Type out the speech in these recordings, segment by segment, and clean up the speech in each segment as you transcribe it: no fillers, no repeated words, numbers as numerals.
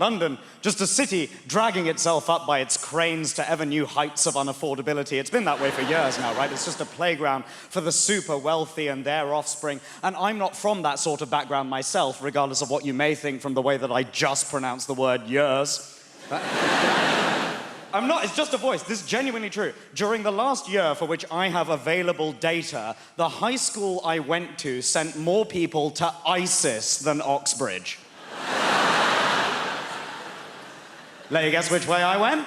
London, just a city dragging itself up by its cranes to ever new heights of unaffordability. It's been that way for years now, right? It's just a playground for the super wealthy and their offspring. And I'm not from that sort of background myself, regardless of what you may think from the way that I just pronounced the word years. I'm not, it's just a voice. This is genuinely true. During the last year for which I have available data, the high school I went to sent more people to ISIS than Oxbridge. Let you guess which way I went?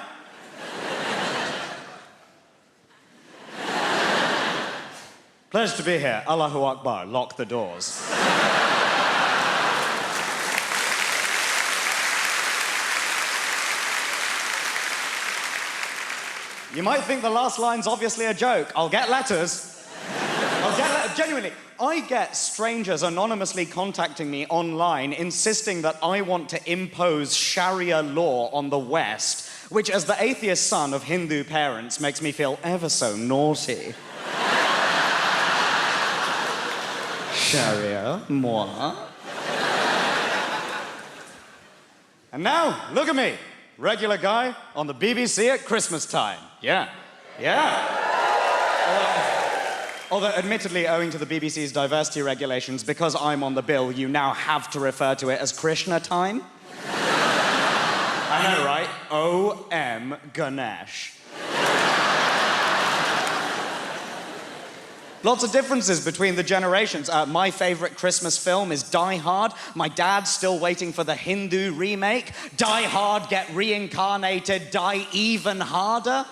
Pleasure to be here. Allahu Akbar. Lock the doors. You might think the last line's obviously a joke. I'll get letters. Genuinely, I get strangers anonymously contacting me online insisting that I want to impose Sharia law on the West, which, as the atheist son of Hindu parents, makes me feel ever so naughty. Sharia, moi. And now, look at me. Regular guy on the BBC at Christmas time. Yeah. Although, admittedly, owing to the BBC's diversity regulations, because I'm on the bill, you now have to refer to it as Krishna time. I know, right? O.M. Ganesh. Lots of differences between the generations. My favorite Christmas film is Die Hard. My dad's still waiting for the Hindu remake. Die Hard, get reincarnated, die even harder.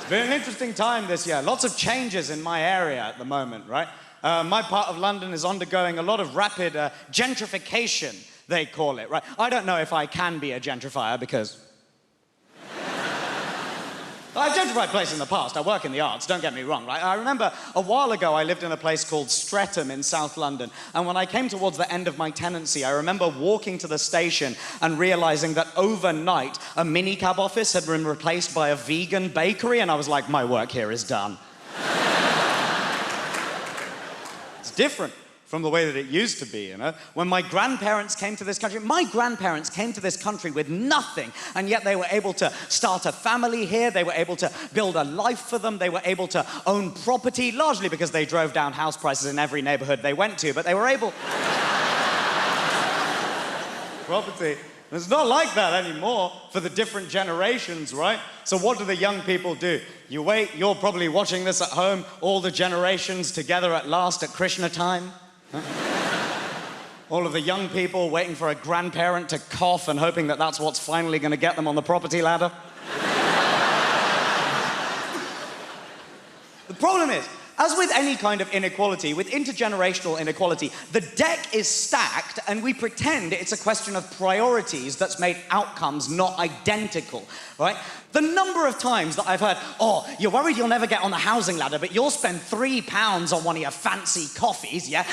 It's been an interesting time this year. Lots of changes in my area at the moment, right? My part of London is undergoing a lot of rapid gentrification, they call it, right? I don't know if I can be a gentrifier because I've gentrified places in the past. I work in the arts, don't get me wrong, right? I remember a while ago I lived in a place called Streatham in South London, and when I came towards the end of my tenancy, I remember walking to the station and realizing that overnight a minicab office had been replaced by a vegan bakery, and I was like, my work here is done. It's different from the way that it used to be, you know? When my grandparents came to this country, with nothing, and yet they were able to start a family here, they were able to build a life for them, they were able to own property, largely because they drove down house prices in every neighborhood they went to, but they were able... Property. It's not like that anymore for the different generations, right? So what do the young people do? You wait, you're probably watching this at home, all the generations together at last at Krishna time. Huh? All of the young people waiting for a grandparent to cough and hoping that that's what's finally going to get them on the property ladder. The problem is, as with any kind of inequality, with intergenerational inequality, the deck is stacked and we pretend it's a question of priorities that's made outcomes not identical, right? The number of times that I've heard, oh, you're worried you'll never get on the housing ladder, but you'll spend £3 on one of your fancy coffees, yeah?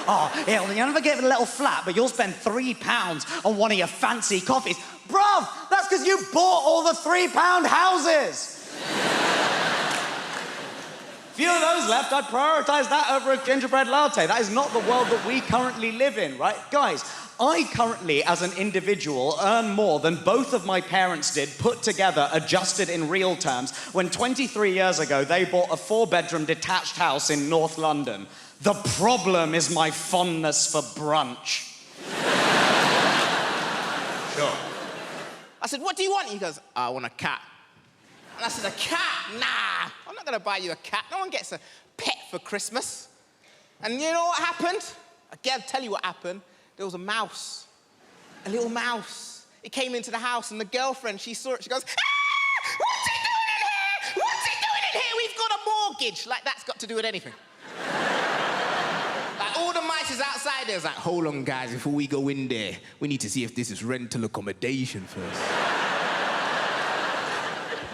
Oh, yeah, well, you'll never get a little flat, but you'll spend £3 on one of your fancy coffees. Bruv, that's because you bought all the £3 houses. Few of those left, I'd prioritize that over a gingerbread latte. That is not the world that we currently live in, right? Guys, I currently, as an individual, earn more than both of my parents did, put together, adjusted in real terms, when 23 years ago they bought a 4-bedroom detached house in North London. The problem is my fondness for brunch. Sure. I said, what do you want? He goes, I want a cat. And I said, a cat? Nah, I'm not going to buy you a cat. No one gets a pet for Christmas. And you know what happened? I'll tell you what happened. There was a mouse, a little mouse. It came into the house, and the girlfriend, she saw it. She goes, ah, what's he doing in here? What's he doing in here? We've got a mortgage. Like, that's got to do with anything. Like, all the mice is outside there. It's like, hold on, guys, before we go in there, we need to see if this is rental accommodation first.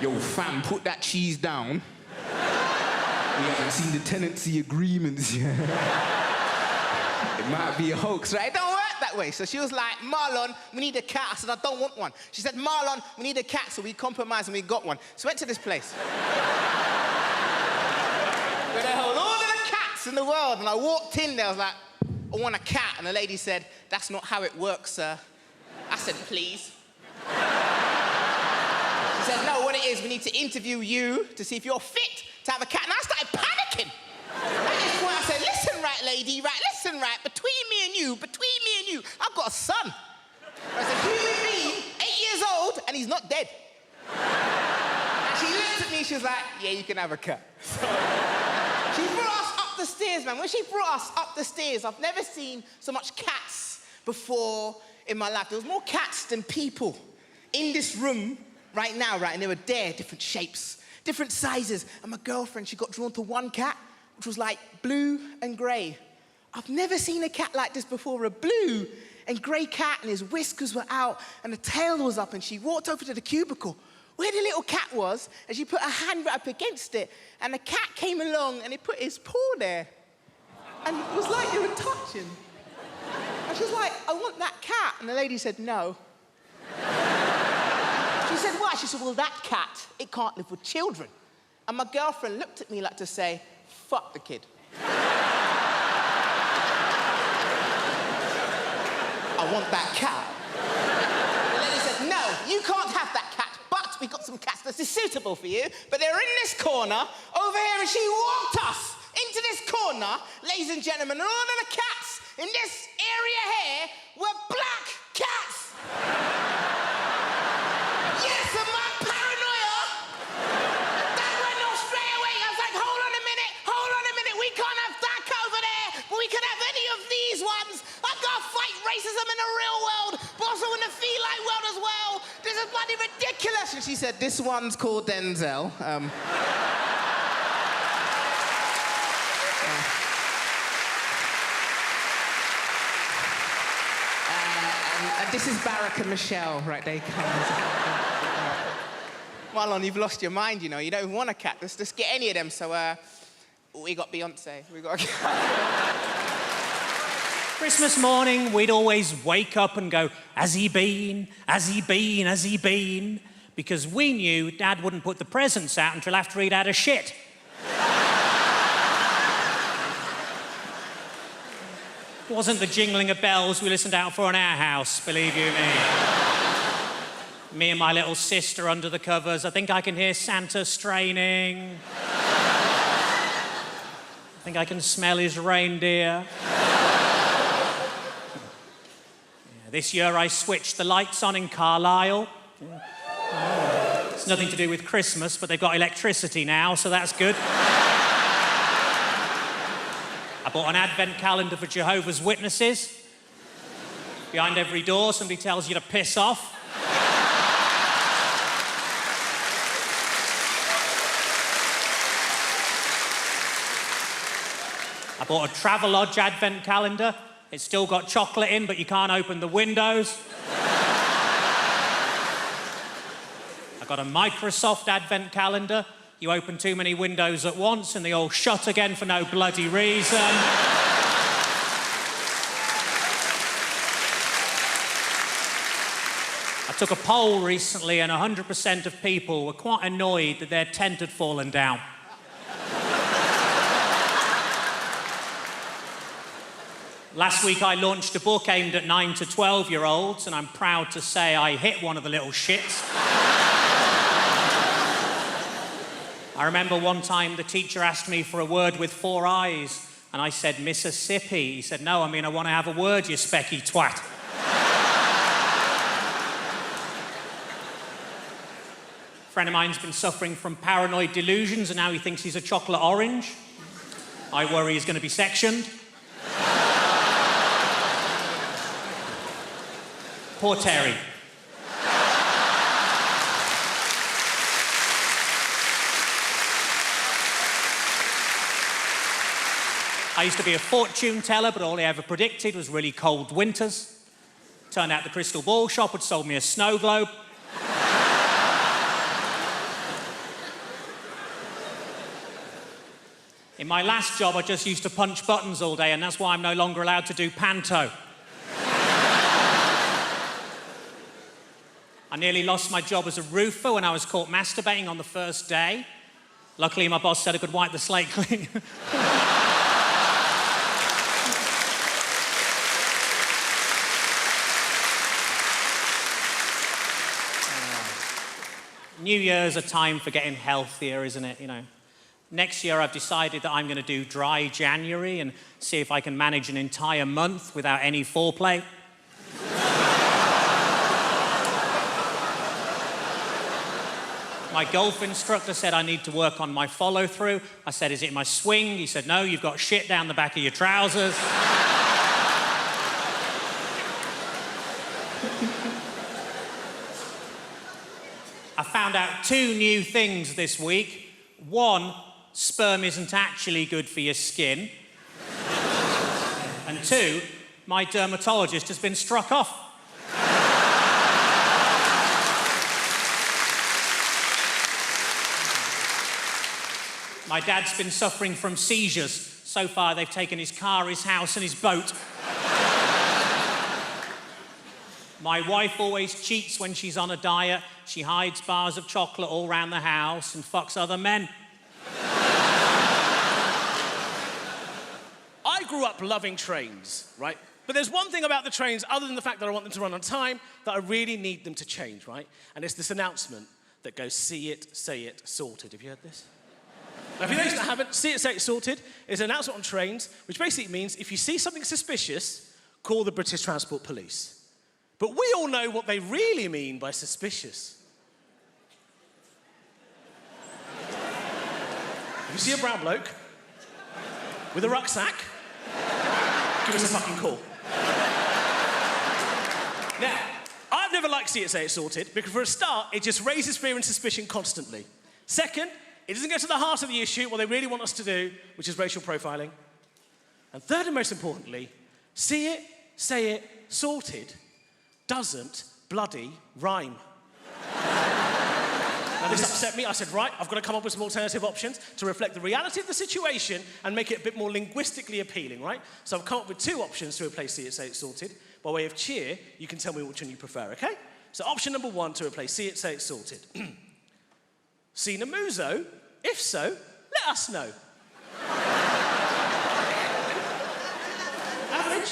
Yo, fam, put that cheese down. We haven't seen the tenancy agreements yet. It might be a hoax, right? It don't work that way. So she was like, Marlon, we need a cat. I said, I don't want one. She said, Marlon, we need a cat. So we compromised and we got one. So we went to this place. Where they hold all of the cats in the world. And I walked in there, I was like, I want a cat. And the lady said, that's not how it works, sir. I said, please. She said, no, what it is, we need to interview you to see if you're fit to have a cat. And I started panicking. At this point, I said, listen, right, lady, right, listen, right, between me and you, I've got a son. I said, human being, 8 years old, and he's not dead. And she looked at me, she was like, yeah, you can have a cat. So, she brought us up the stairs, man. When she brought us up the stairs, I've never seen so much cats before in my life. There was more cats than people in this room right now, right? And they were there, different shapes, different sizes. And my girlfriend, she got drawn to one cat, which was like blue and grey. I've never seen a cat like this before, a blue and grey cat, and his whiskers were out, and the tail was up, and she walked over to the cubicle where the little cat was, and she put her hand right up against it, and the cat came along, and he put his paw there, and it was like they were touching. And she was like, I want that cat. And the lady said, no. She said, why? She said, well, that cat, it can't live with children. And my girlfriend looked at me like to say, fuck the kid. I want that cat. The lady said, no, you can't have that cat, but we've got some cats that is suitable for you, but they're in this corner over here, and she walked us into this corner, ladies and gentlemen, and all of the cats in this area here were black cats. Yes, and my paranoia, that went off straight away. I was like, hold on a minute, we can't have that cat over there, but we can have any of these ones. I've got to fight racism in the real world, but also in the feline world as well. This is bloody ridiculous. And she said, this one's called Denzel. And this is Barack and Michelle, right? They come. Marlon, you've lost your mind, you know. You don't even want a cat. Let's just get any of them. So, we got Beyonce. We got a cat. Christmas morning, we'd always wake up and go, has he been? Has he been? Has he been? Because we knew Dad wouldn't put the presents out until after he'd had a shit. It wasn't the jingling of bells we listened out for in our house, believe you me. Me and my little sister under the covers. I think I can hear Santa straining. I think I can smell his reindeer. This year I switched the lights on in Carlisle. It's nothing to do with Christmas, but they've got electricity now, so that's good. I bought an advent calendar for Jehovah's Witnesses. Behind every door, somebody tells you to piss off. I bought a Travelodge advent calendar. It's still got chocolate in, but you can't open the windows. I got a Microsoft advent calendar. You open too many windows at once and they all shut again for no bloody reason. I took a poll recently and 100% of people were quite annoyed that their tent had fallen down. Last week I launched a book aimed at 9 to 12-year-olds, and I'm proud to say I hit one of the little shits. I remember one time the teacher asked me for a word with 4 eyes, and I said, Mississippi. He said, no, I mean, I want to have a word, you specky twat. A friend of mine's been suffering from paranoid delusions, and now he thinks he's a chocolate orange. I worry he's going to be sectioned. Poor Terry. I used to be a fortune teller, but all he ever predicted was really cold winters. Turned out the crystal ball shop had sold me a snow globe. In my last job, I just used to punch buttons all day, and that's why I'm no longer allowed to do panto. I nearly lost my job as a roofer when I was caught masturbating on the first day. Luckily, my boss said I could wipe the slate clean. New Year's a time for getting healthier, isn't it? You know. Next year, I've decided that I'm going to do dry January and see if I can manage an entire month without any foreplay. My golf instructor said I need to work on my follow-through. I said, is it my swing? He said, no, you've got shit down the back of your trousers. I found out 2 new things this week. 1, sperm isn't actually good for your skin. And 2, my dermatologist has been struck off. My dad's been suffering from seizures. So far, they've taken his car, his house, and his boat. My wife always cheats when she's on a diet. She hides bars of chocolate all around the house and fucks other men. I grew up loving trains, right? But there's one thing about the trains, other than the fact that I want them to run on time, that I really need them to change, right? And it's this announcement that goes, see it, say it, sorted. Have you heard this? Now, if you those that haven't, see it, say it, sorted is an announcement on trains, which basically means if you see something suspicious, call the British Transport Police. But we all know what they really mean by suspicious. If you see a brown bloke with a rucksack, give us a fucking call. Now, I've never liked See It, Say It, Sorted, because for a start, it just raises fear and suspicion constantly. Second, it doesn't get to the heart of the issue, what they really want us to do, which is racial profiling. And third and most importantly, See It, Say It, Sorted doesn't bloody rhyme. Now, this upset me. I said, right, I've got to come up with some alternative options to reflect the reality of the situation and make it a bit more linguistically appealing, right? So I've come up with 2 options to replace See It, Say It, Sorted. By way of cheer, you can tell me which one you prefer, okay? So option number 1 to replace See It, Say It, Sorted. Seen a muso? If so, let us know. Average?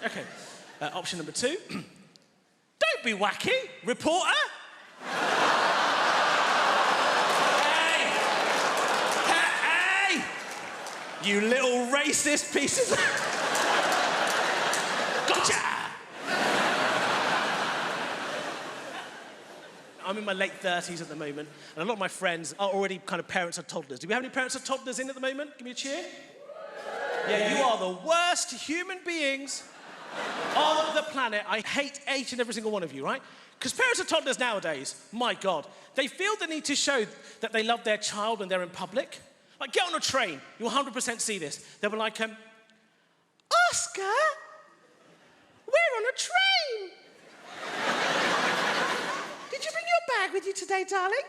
Okay. Option number 2. Don't be wacky, reporter. Hey! You little racist pieces of... Gotcha! I'm in my late 30s at the moment, and a lot of my friends are already kind of parents of toddlers. Do we have any parents of toddlers in at the moment? Give me a cheer. Yeah, you are the worst human beings on the planet. I hate each and every single one of you, right? Because parents of toddlers nowadays, my God, they feel the need to show that they love their child when they're in public. Like, get on a train, you'll 100% see this. They'll be like, Oscar, we're on a train. Did you bring your bag with you today, darling?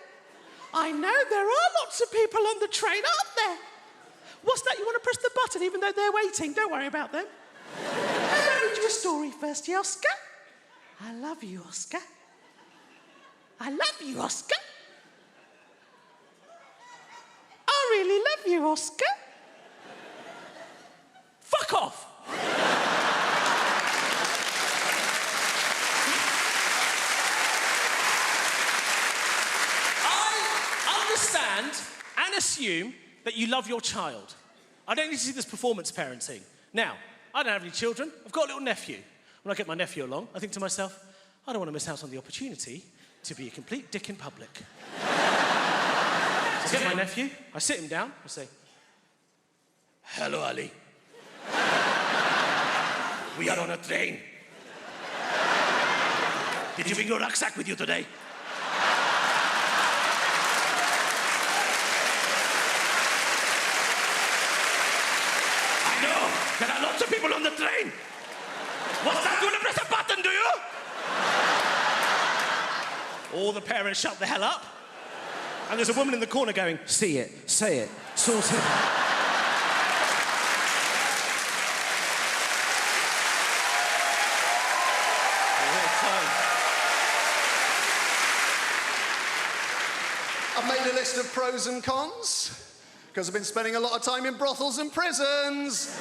I know there are lots of people on the train, aren't there? What's that? You want to press the button even though they're waiting? Don't worry about them. I'll read you a story first, yeah, Oscar? I love you, Oscar. I love you, Oscar. I really love you, Oscar. Fuck off. I understand and assume that you love your child. I don't need to see this performance parenting. Now, I don't have any children. I've got a little nephew. When I get my nephew along, I think to myself, I don't want to miss out on the opportunity to be a complete dick in public. So I get my nephew, I sit him down, I say, hello, Ali. We are on a train. Did you bring your rucksack with you today? I know, there are lots of people on the train. What's that? You want to press a button, do you? All the parents shut the hell up. And there's a woman in the corner going, see it, say it, sort it. I've made a list of pros and cons, because I've been spending a lot of time in brothels and prisons.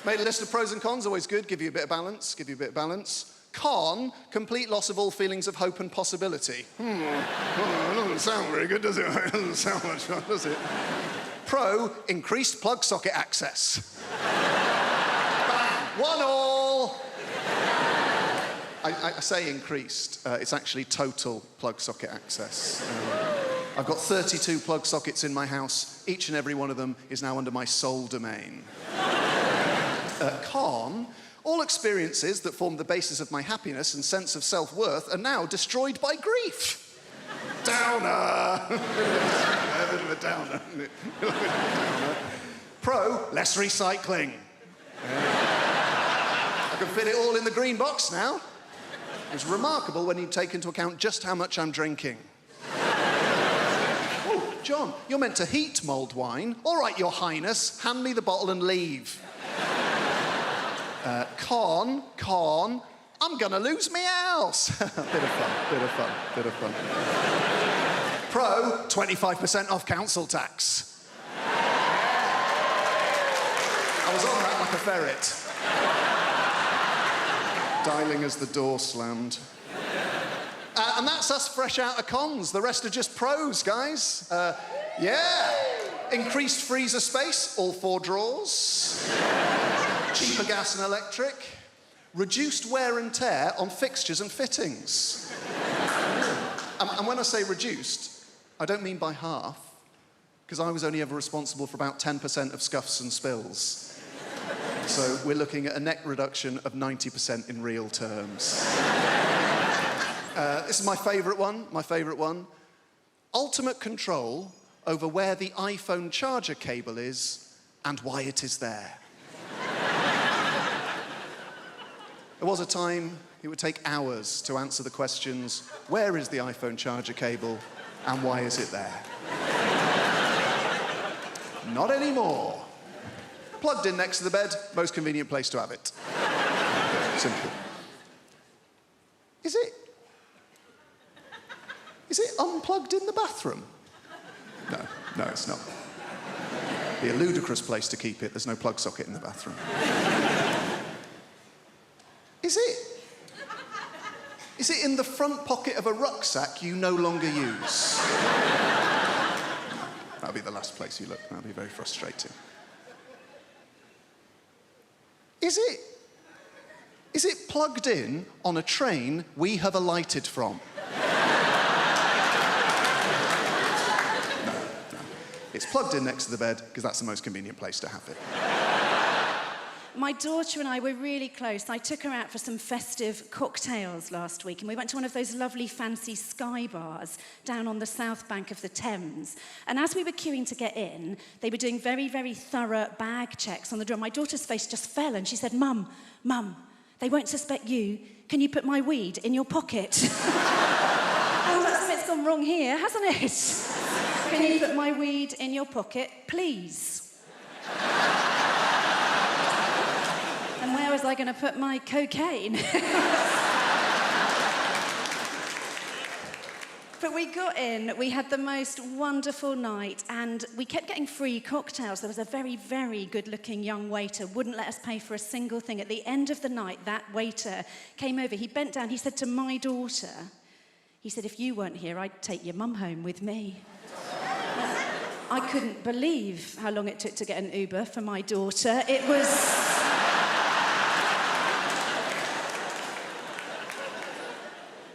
Made a list of pros and cons, always good, give you a bit of balance, Con, complete loss of all feelings of hope and possibility. It doesn't sound very good, does it? It doesn't sound much fun, does it? Pro, increased plug socket access. Bang, 1-1. I say increased. It's actually total plug socket access. I've got 32 plug sockets in my house. Each and every one of them is now under my sole domain. Con, all experiences that formed the basis of my happiness and sense of self-worth are now destroyed by grief. Downer. A bit of a downer. Pro, less recycling. I can fit it all in the green box now. It's remarkable when you take into account just how much I'm drinking. Oh, John, you're meant to heat mulled wine. All right, Your Highness, hand me the bottle and leave. Con, I'm gonna lose me house. Bit of fun. Pro, 25% off council tax. I was on that like a ferret. Dialing as the door slammed. And that's us fresh out of cons. The rest are just pros, guys. Yeah. Increased freezer space, all 4 drawers. Cheaper gas and electric. Reduced wear and tear on fixtures and fittings. And when I say reduced, I don't mean by half, because I was only ever responsible for about 10% of scuffs and spills. So we're looking at a net reduction of 90% in real terms. This is my favourite one. Ultimate control over where the iPhone charger cable is and why it is there. There was a time it would take hours to answer the questions, where is the iPhone charger cable and why is it there? Not anymore. Plugged in next to the bed, most convenient place to have it. Simple. Is it unplugged in the bathroom? No, it's not. It'd be a ludicrous place to keep it. There's no plug socket in the bathroom. Is it in the front pocket of a rucksack you no longer use? That'll be the last place you look. That'll be very frustrating. Is it plugged in on a train we have alighted from? No. It's plugged in next to the bed because that's the most convenient place to have it. My daughter and I were really close. I took her out for some festive cocktails last week, and we went to one of those lovely fancy sky bars down on the south bank of the Thames. And as we were queuing to get in, they were doing very, very thorough bag checks on the door. My daughter's face just fell, and she said, Mum, they won't suspect you. Can you put my weed in your pocket? Oh, something's gone wrong here, hasn't it? Can you put my weed in your pocket, please? And where was I going to put my cocaine? But we got in, we had the most wonderful night, and we kept getting free cocktails. There was a very, very good-looking young waiter, wouldn't let us pay for a single thing. At the end of the night, that waiter came over, he bent down, he said to my daughter, he said, if you weren't here, I'd take your mum home with me. I couldn't believe how long it took to get an Uber for my daughter. It was...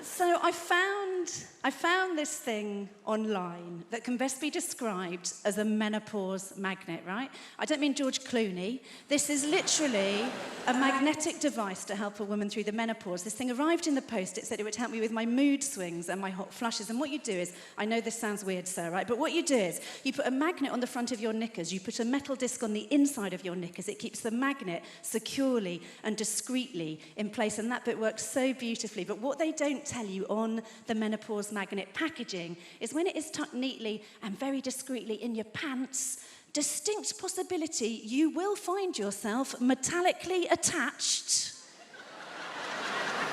So I found this thing online that can best be described as a menopause magnet, right? I don't mean George Clooney. This is literally a magnetic device to help a woman through the menopause. This thing arrived in the post. It said it would help me with my mood swings and my hot flushes. And what you do is, I know this sounds weird, sir, right? But what you do is, you put a magnet on the front of your knickers. You put a metal disc on the inside of your knickers. It keeps the magnet securely and discreetly in place. And that bit works so beautifully. But what they don't tell you on the menopause magnet packaging is when it is tucked neatly and very discreetly in your pants, distinct possibility you will find yourself metallically attached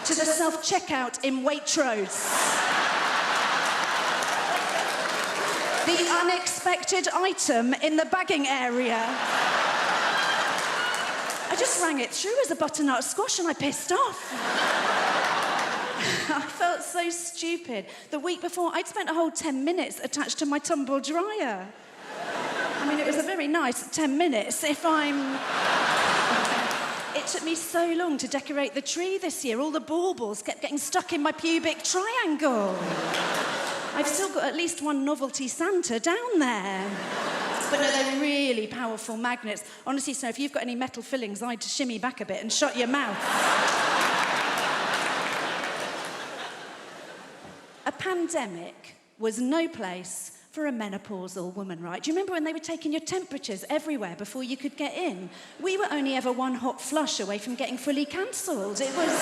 to the self-checkout in Waitrose. The unexpected item in the bagging area. I just rang it through as a butternut squash and I pissed off. I felt so stupid. The week before, I'd spent a whole 10 minutes attached to my tumble dryer. I mean, it was a very nice 10 minutes. It took me so long to decorate the tree this year. All the baubles kept getting stuck in my pubic triangle. I've still got at least one novelty Santa down there. But no, they're really powerful magnets. Honestly, so if you've got any metal fillings, I'd shimmy back a bit and shut your mouth. A pandemic was no place for a menopausal woman, right? Do you remember when they were taking your temperatures everywhere before you could get in? We were only ever one hot flush away from getting fully cancelled. It was...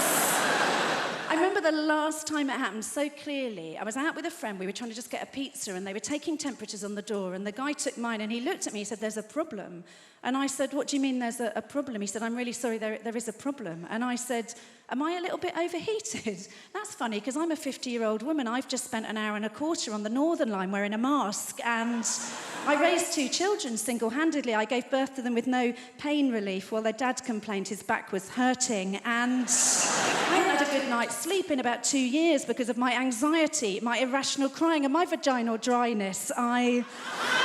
I remember the last time it happened so clearly. I was out with a friend, we were trying to just get a pizza, and they were taking temperatures on the door, and the guy took mine, and he looked at me, he said, "There's a problem." And I said, "What do you mean there's a problem?" He said, "I'm really sorry, there is a problem." And I said, "Am I a little bit overheated?" That's funny, because I'm a 50-year-old woman. I've just spent an hour and a quarter on the Northern Line wearing a mask, and I raised 2 children single-handedly. I gave birth to them with no pain relief while their dad complained his back was hurting, and I hadn't had a good night's sleep in about 2 years because of my anxiety, my irrational crying, and my vaginal dryness. I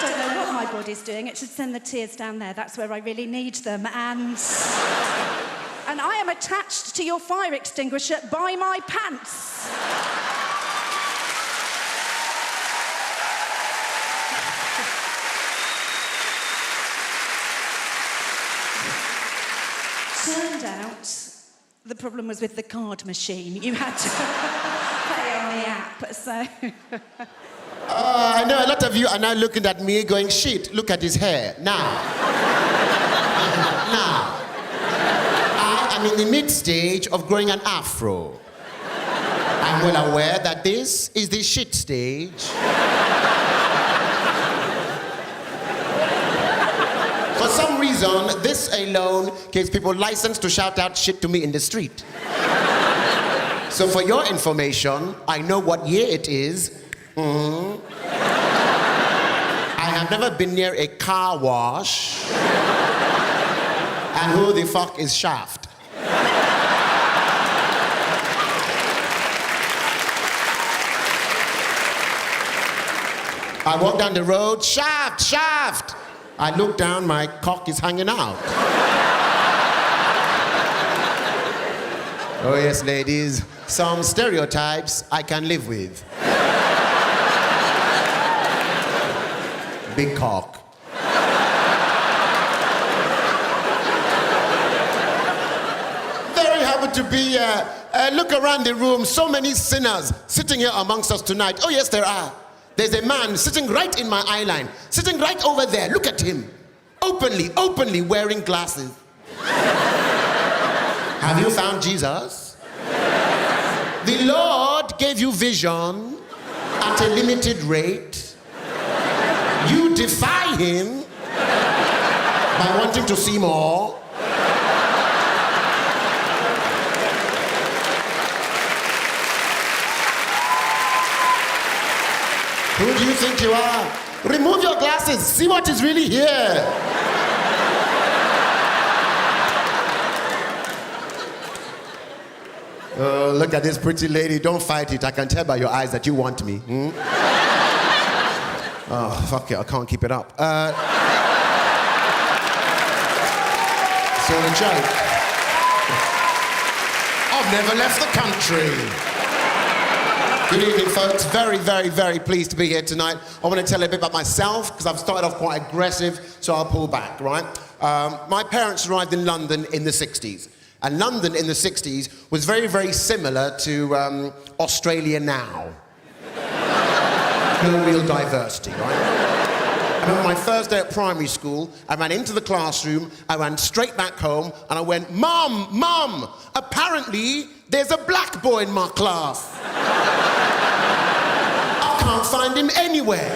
don't know what my body's doing. It should send the tears down there. That's where I really need them, and I am attached to your fire extinguisher by my pants. Turned out the problem was with the card machine. You had to pay on the app, so... I know a lot of you are now looking at me going, "Shit, look at his hair." Now. I am in the mid-stage of growing an afro. I'm well aware that this is the shit stage. For some reason, this alone gives people license to shout out shit to me in the street. So for your information, I know what year it is. I have never been near a car wash. And who the fuck is Shaft? I walk down the road, "Shaft, Shaft!" I look down, my cock is hanging out. Oh yes, ladies, some stereotypes I can live with. Big cock. Very happy to be here. Look around the room, so many sinners sitting here amongst us tonight. Oh yes, there are. There's a man sitting right in my eye line, sitting right over there. Look at him. Openly wearing glasses. Have you found Jesus? The Lord gave you vision at a limited rate. You defy him by wanting to see more. Who do you think you are? Remove your glasses, see what is really here. Oh, look at this pretty lady. Don't fight it. I can tell by your eyes that you want me. Oh, fuck it. I can't keep it up. So a joke. I've never left the country. Good evening, folks. Very, very, very pleased to be here tonight. I want to tell you a bit about myself, because I've started off quite aggressive, so I'll pull back, right? My parents arrived in London in the 60s. And London in the 60s was very, very similar to Australia now. No real diversity, right? I remember my first day at primary school, I ran into the classroom, I ran straight back home, and I went, Mum, apparently there's a black boy in my class. I can't find him anywhere.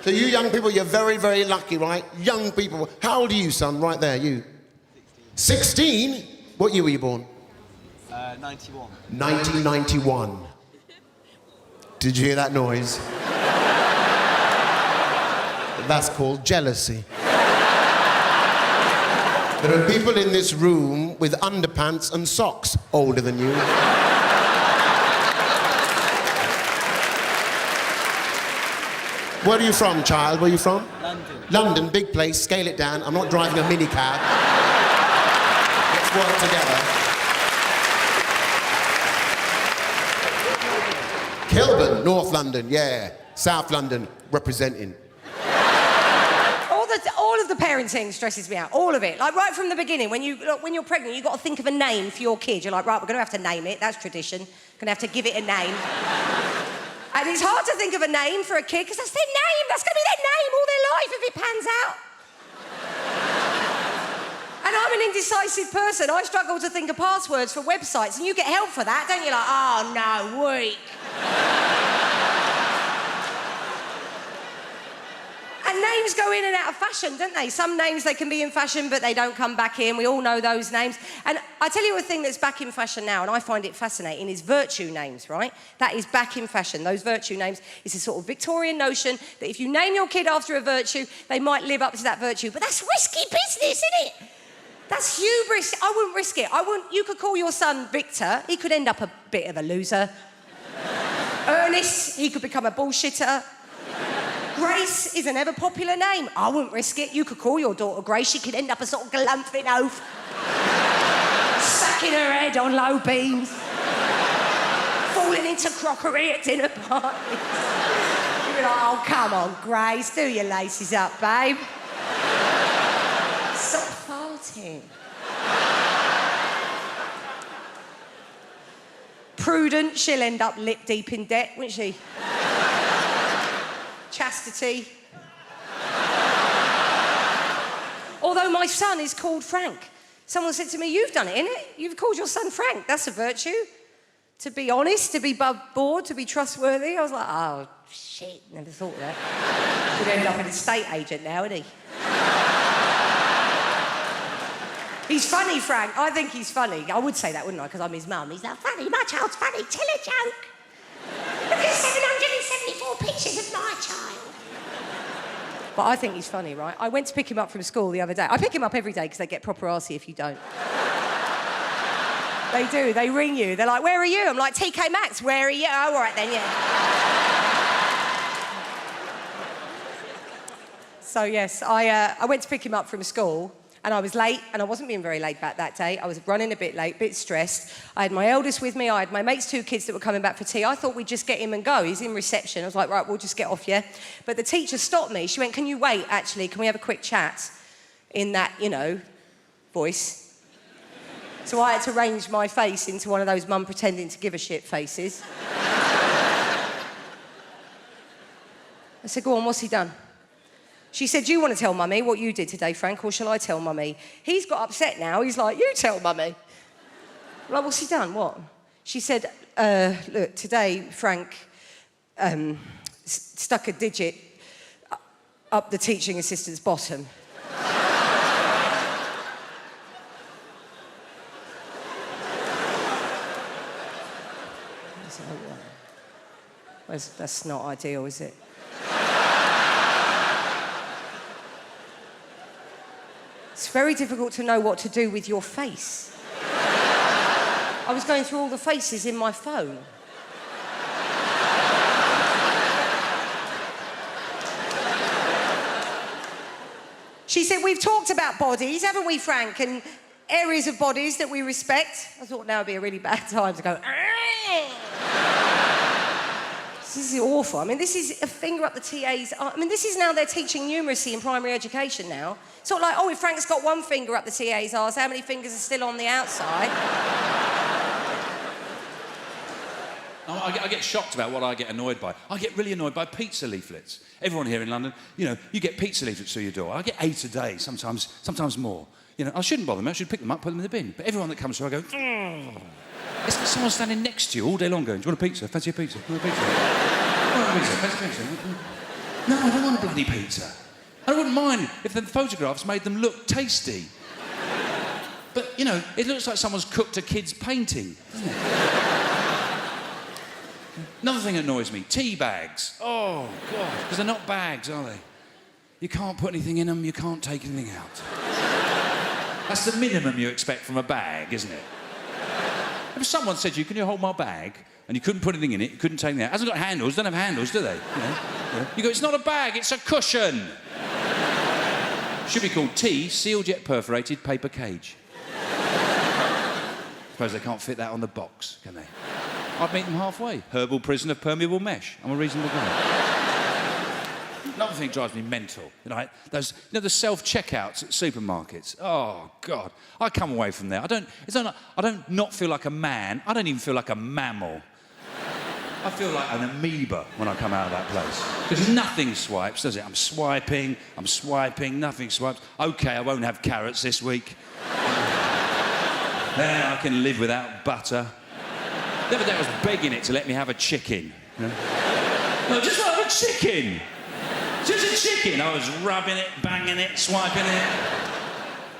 So you young people, you're very, very lucky, right? Young people. How old are you, son? Right there, you. 16? What year were you born? 91. 1991. Did you hear that noise? That's called jealousy. There are people in this room with underpants and socks older than you. Where are you from, child? Where are you from? London. London, big place. Scale it down. I'm not driving a minicab. Let's work together. Kilburn, North London, yeah. South London, representing. All of the parenting stresses me out, all of it. Like right from the beginning, when you're pregnant, you've got to think of a name for your kid. You're like, right, we're going to have to name it. That's tradition. Going to have to give it a name. And it's hard to think of a name for a kid because that's their name. That's going to be their name all their life if it pans out. And I'm an indecisive person. I struggle to think of passwords for websites, and you get help for that, don't you? Like, oh no, weak. And names go in and out of fashion, don't they? Some names, they can be in fashion, but they don't come back in. We all know those names. And I tell you a thing that's back in fashion now, and I find it fascinating, is virtue names, right? That is back in fashion. Those virtue names is a sort of Victorian notion that if you name your kid after a virtue, they might live up to that virtue. But that's risky business, isn't it? That's hubris. I wouldn't risk it. You could call your son Victor. He could end up a bit of a loser. Ernest, he could become a bullshitter. Grace is an ever-popular name. I wouldn't risk it. You could call your daughter Grace. She could end up a sort of galumphing oaf. Sacking her head on low beams. Falling into crockery at dinner parties. You'd be like, oh, come on, Grace. Do your laces up, babe. Stop farting. Prudent, she'll end up lip deep in debt, won't she? Chastity. Although my son is called Frank. Someone said to me, you've done it, innit? You've called your son Frank. That's a virtue. To be honest, to be above board, to be trustworthy. I was like, oh, shit, never thought of that. He'd end up an estate agent now, isn't he? He's funny, Frank. I think he's funny. I would say that, wouldn't I? Because I'm his mum. He's like, funny, my child's funny. Tell a joke. Look at 774 pictures of my child. But I think he's funny, right? I went to pick him up from school the other day. I pick him up every day because they get proper arsey if you don't. They do. They ring you. They're like, where are you? I'm like, TK Maxx, where are you? Oh, all right then, yeah. So, yes, I went to pick him up from school. And I was late, and I wasn't being very laid back that day. I was running a bit late, a bit stressed. I had my eldest with me. I had my mate's 2 kids that were coming back for tea. I thought we'd just get him and go. He's in reception. I was like, right, we'll just get off, yeah? But the teacher stopped me. She went, can you wait, actually? Can we have a quick chat? In that, voice. So I had to arrange my face into one of those mum pretending to give a shit faces. I said, go on, what's he done? She said, do you want to tell Mummy what you did today, Frank, or shall I tell Mummy? He's got upset now. He's like, you tell Mummy. I'm like, what's he done? What? She said, look, today, Frank stuck a digit up the teaching assistant's bottom. That's not ideal, is it? It's very difficult to know what to do with your face. I was going through all the faces in my phone. She said, we've talked about bodies, haven't we, Frank? And areas of bodies that we respect. I thought now would be a really bad time to go, this is awful. I mean, this is a finger up the TA's... this is now they're teaching numeracy in primary education now. It's not like, oh, if Frank's got one finger up the TA's arse, how many fingers are still on the outside? I get shocked about what I get annoyed by. I get really annoyed by pizza leaflets. Everyone here in London, you get pizza leaflets through your door. I get 8 a day, sometimes more. I shouldn't bother them. I should pick them up, put them in the bin. But everyone that comes through, I go, It's like someone standing next to you all day long going, do you want a pizza? Fancy a pizza? Do you want a pizza? Fancy a pizza? No, I don't want a bloody pizza. I wouldn't mind if the photographs made them look tasty. But, it looks like someone's cooked a kid's painting, doesn't it? Another thing that annoys me, tea bags. Oh, God. Because they're not bags, are they? You can't put anything in them, you can't take anything out. That's the minimum you expect from a bag, isn't it? If someone said to you, can you hold my bag? And you couldn't put anything in it, you couldn't take anything out. It hasn't got handles, don't have handles, do they? You know? Yeah. You go, it's not a bag, it's a cushion. Should be called T, sealed yet perforated paper cage. Suppose they can't fit that on the box, can they? I'd meet them halfway. Herbal prison of permeable mesh. I'm a reasonable guy. Another thing drives me mental. You know, the self-checkouts at supermarkets. Oh, God. I come away from there. I don't not feel like a man. I don't even feel like a mammal. I feel like an amoeba when I come out of that place. Because nothing swipes, does it? I'm swiping, nothing swipes. OK, I won't have carrots this week. Then I can live without butter. The other day I was begging it to let me have a chicken. You know? No, just have a chicken. Just a chicken. I was rubbing it, banging it, swiping it.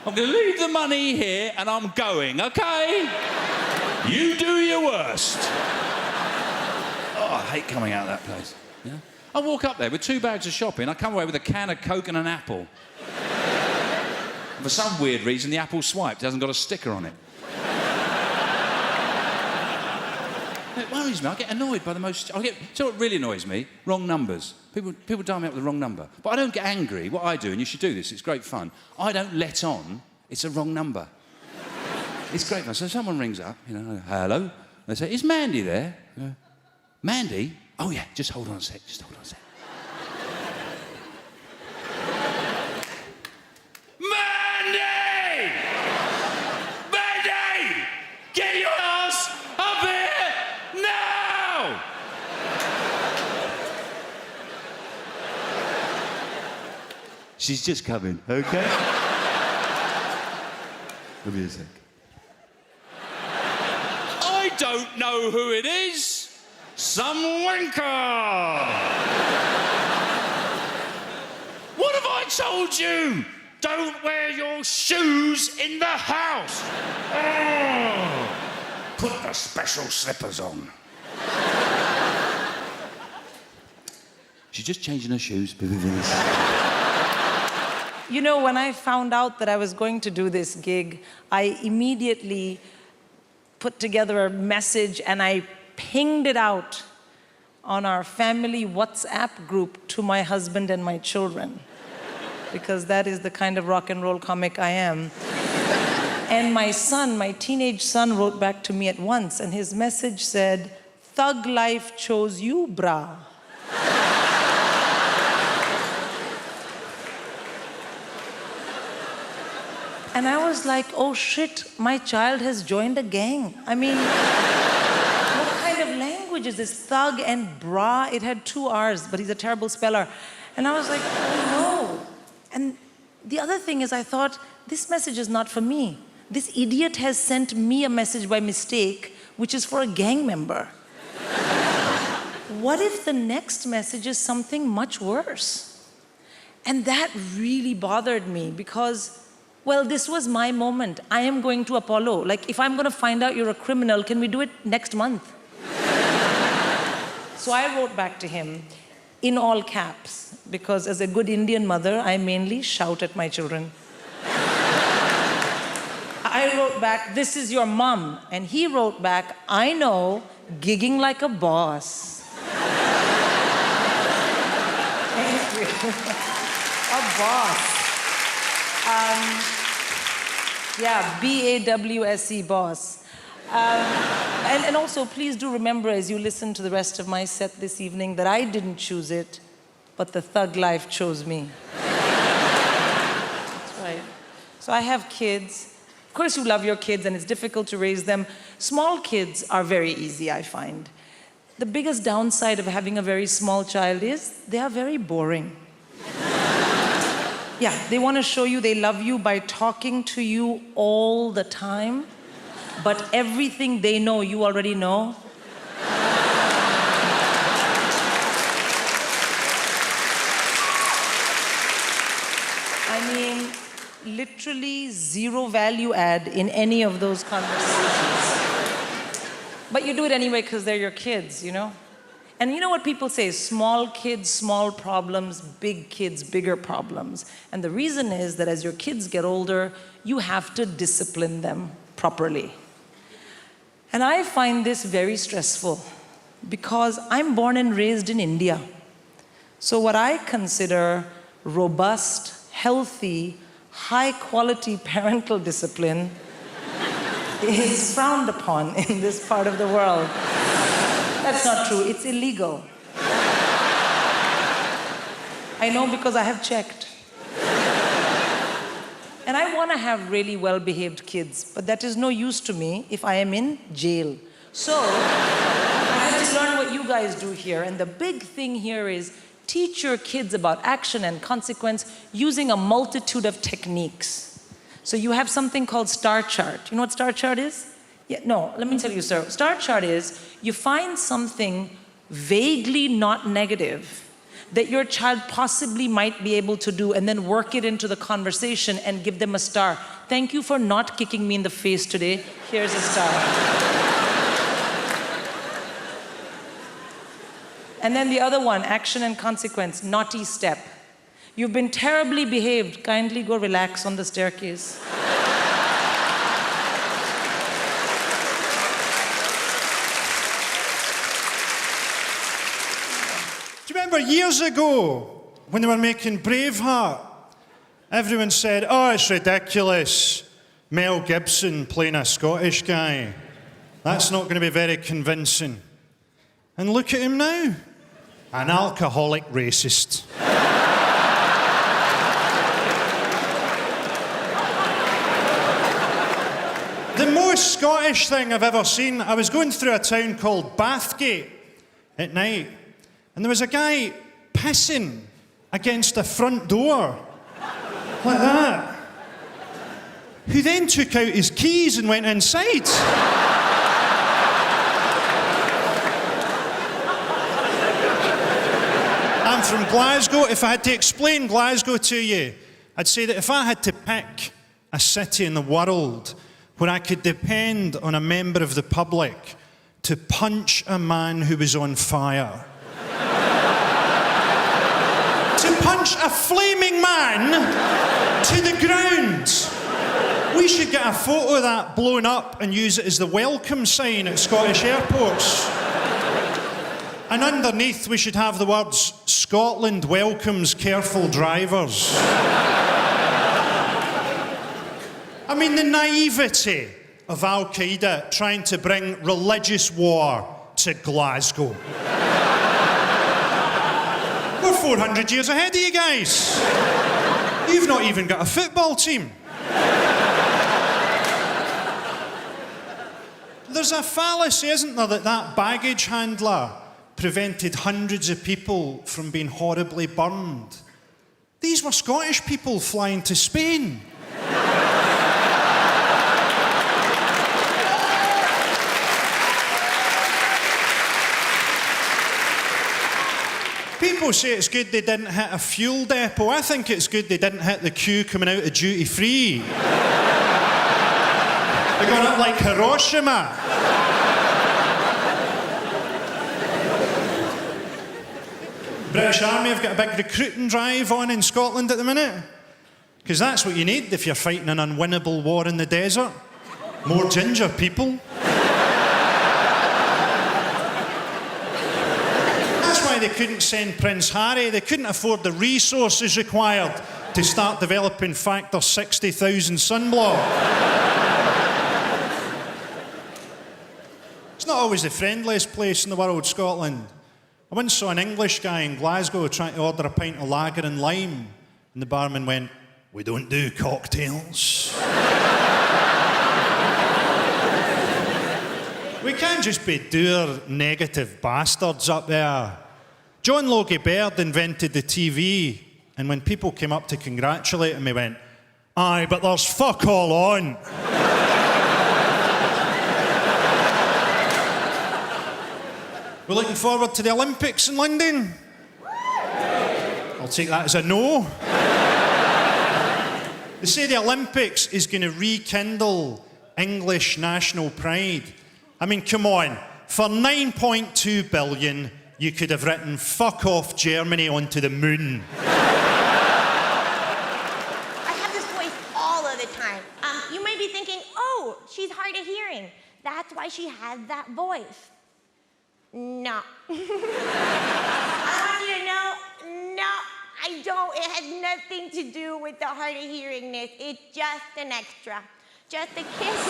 I'm going to leave the money here and I'm going, OK? You do your worst. Oh, I hate coming out of that place. Yeah? I walk up there with 2 bags of shopping. I come away with a can of Coke and an apple. And for some weird reason, the apple swiped. It hasn't got a sticker on it. It worries me. I get annoyed by the most... You know what really annoys me? Wrong numbers. People dial me up with the wrong number. But I don't get angry. What I do, and you should do this, it's great fun, I don't let on it's a wrong number. It's great fun. So someone rings up, you know, hello. They say, is Mandy there? You know, Mandy? Oh, yeah, just hold on a sec, Mandy! Mandy! Get your ass up here now! She's just coming, OK? Give me a sec. I don't know who it is. Some wanker! What have I told you? Don't wear your shoes in the house. Oh, put the special slippers on. She's just changing her shoes. You know, when I found out that I was going to do this gig, I immediately put together a message and I pinged it out on our family WhatsApp group to my husband and my children, because that is the kind of rock and roll comic I am. And my son, my teenage son, wrote back to me at once, and his message said, "Thug life chose you, brah." And I was like, oh shit, my child has joined a gang. I mean, what kind of language is this? Thug and bra, it had 2 R's, but he's a terrible speller. And I was like, oh no. And the other thing is I thought, this message is not for me. This idiot has sent me a message by mistake, which is for a gang member. What if the next message is something much worse? And that really bothered me because, well, this was my moment. I am going to Apollo. Like, if I'm going to find out you're a criminal, can we do it next month? So I wrote back to him in all caps, because as a good Indian mother, I mainly shout at my children. I wrote back, "This is your mom." And he wrote back, "I know, gigging like a boss." Thank you. A boss. Yeah, B-A-W-S-E, boss. And also, please do remember as you listen to the rest of my set this evening that I didn't choose it, but the thug life chose me. That's right. So I have kids. Of course, you love your kids, and it's difficult to raise them. Small kids are very easy, I find. The biggest downside of having a very small child is they are very boring. Yeah, they want to show you they love you by talking to you all the time, but everything they know, you already know. I mean, literally zero value add in any of those conversations. But you do it anyway because they're your kids, you know? And you know what people say? Small kids, small problems, big kids, bigger problems. And the reason is that as your kids get older, you have to discipline them properly. And I find this very stressful because I'm born and raised in India. So what I consider robust, healthy, high-quality parental discipline is frowned upon in this part of the world. That's not true. It's illegal. I know because I have checked. And I want to have really well-behaved kids, but that is no use to me if I am in jail. So I have to learn what you guys do here. And the big thing here is teach your kids about action and consequence using a multitude of techniques. So you have something called star chart. You know what star chart is? Yeah, no, let me tell you, sir. Star chart is you find something vaguely not negative that your child possibly might be able to do and then work it into the conversation and give them a star. Thank you for not kicking me in the face today. Here's a star. And then the other one, action and consequence, naughty step. You've been terribly behaved. Kindly go relax on the staircase. Do you remember years ago when they were making Braveheart? Everyone said, oh, it's ridiculous. Mel Gibson playing a Scottish guy. That's not going to be very convincing. And look at him now. An alcoholic racist. The most Scottish thing I've ever seen, I was going through a town called Bathgate at night, and there was a guy pissing against a front door, like that, who then took out his keys and went inside. I'm from Glasgow. If I had to explain Glasgow to you, I'd say that if I had to pick a city in the world where I could depend on a member of the public to punch a man who was on fire, to punch a flaming man to the ground. We should get a photo of that blown up and use it as the welcome sign at Scottish airports. And underneath we should have the words, Scotland welcomes careful drivers. I mean, the naivety of Al-Qaeda trying to bring religious war to Glasgow. We're 400 years ahead of you guys. You've not even got a football team. There's a fallacy, isn't there, that baggage handler prevented hundreds of people from being horribly burned. These were Scottish people flying to Spain. People say it's good they didn't hit a fuel depot. I think it's good they didn't hit the queue coming out of duty free. They got up like Hiroshima. British Army have got a big recruiting drive on in Scotland at the minute. Because that's what you need if you're fighting an unwinnable war in the desert. More ginger people. That's why they couldn't send Prince Harry. They couldn't afford the resources required to start developing factor 60,000 sunblock. It's not always the friendliest place in the world, Scotland. I once saw an English guy in Glasgow trying to order a pint of lager and lime, and the barman went, "We don't do cocktails." We can't just be dour, negative bastards up there. John Logie Baird invented the TV, and when people came up to congratulate him, he went, "Aye, but there's fuck all on." We're looking forward to the Olympics in London. I'll take that as a no. They say the Olympics is going to rekindle English national pride. I mean, come on. For 9.2 billion, you could have written "fuck off Germany" onto the moon. I have this voice all of the time. You might be thinking, oh, she's hard of hearing. That's why she has that voice. No. I want you to know, no, I don't. It has nothing to do with the hard of hearingness. It's just an extra. Just a kiss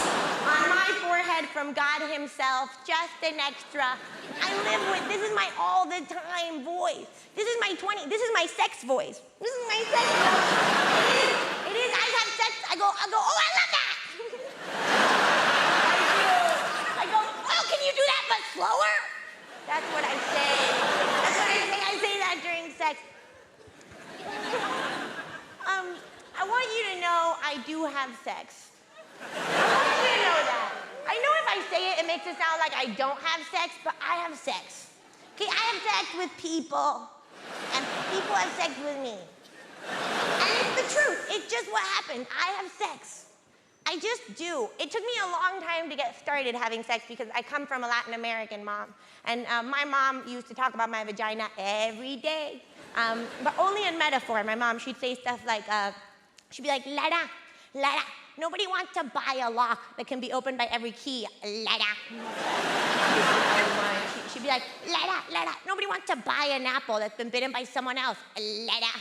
on my forehead from God himself. Just an extra. I live with, this is my all the time voice. This is my sex voice. This is my sex voice. It is, I have sex, I go, oh, I love that. I go, oh, can you do that but slower? That's what I say. That's what I say. I say that during sex. I want you to know I do have sex. I want you to know that. I know if I say it, it makes it sound like I don't have sex, but I have sex. Okay, I have sex with people, and people have sex with me. And it's the truth. It's just what happened. I have sex. I just do. It took me a long time to get started having sex because I come from a Latin American mom. And my mom used to talk about my vagina every day, but only in metaphor. My mom, she'd say stuff like, she'd be like, Lara, nobody wants to buy a lock that can be opened by every key, Lara. She'd be like, Lara, nobody wants to buy an apple that's been bitten by someone else, Lara.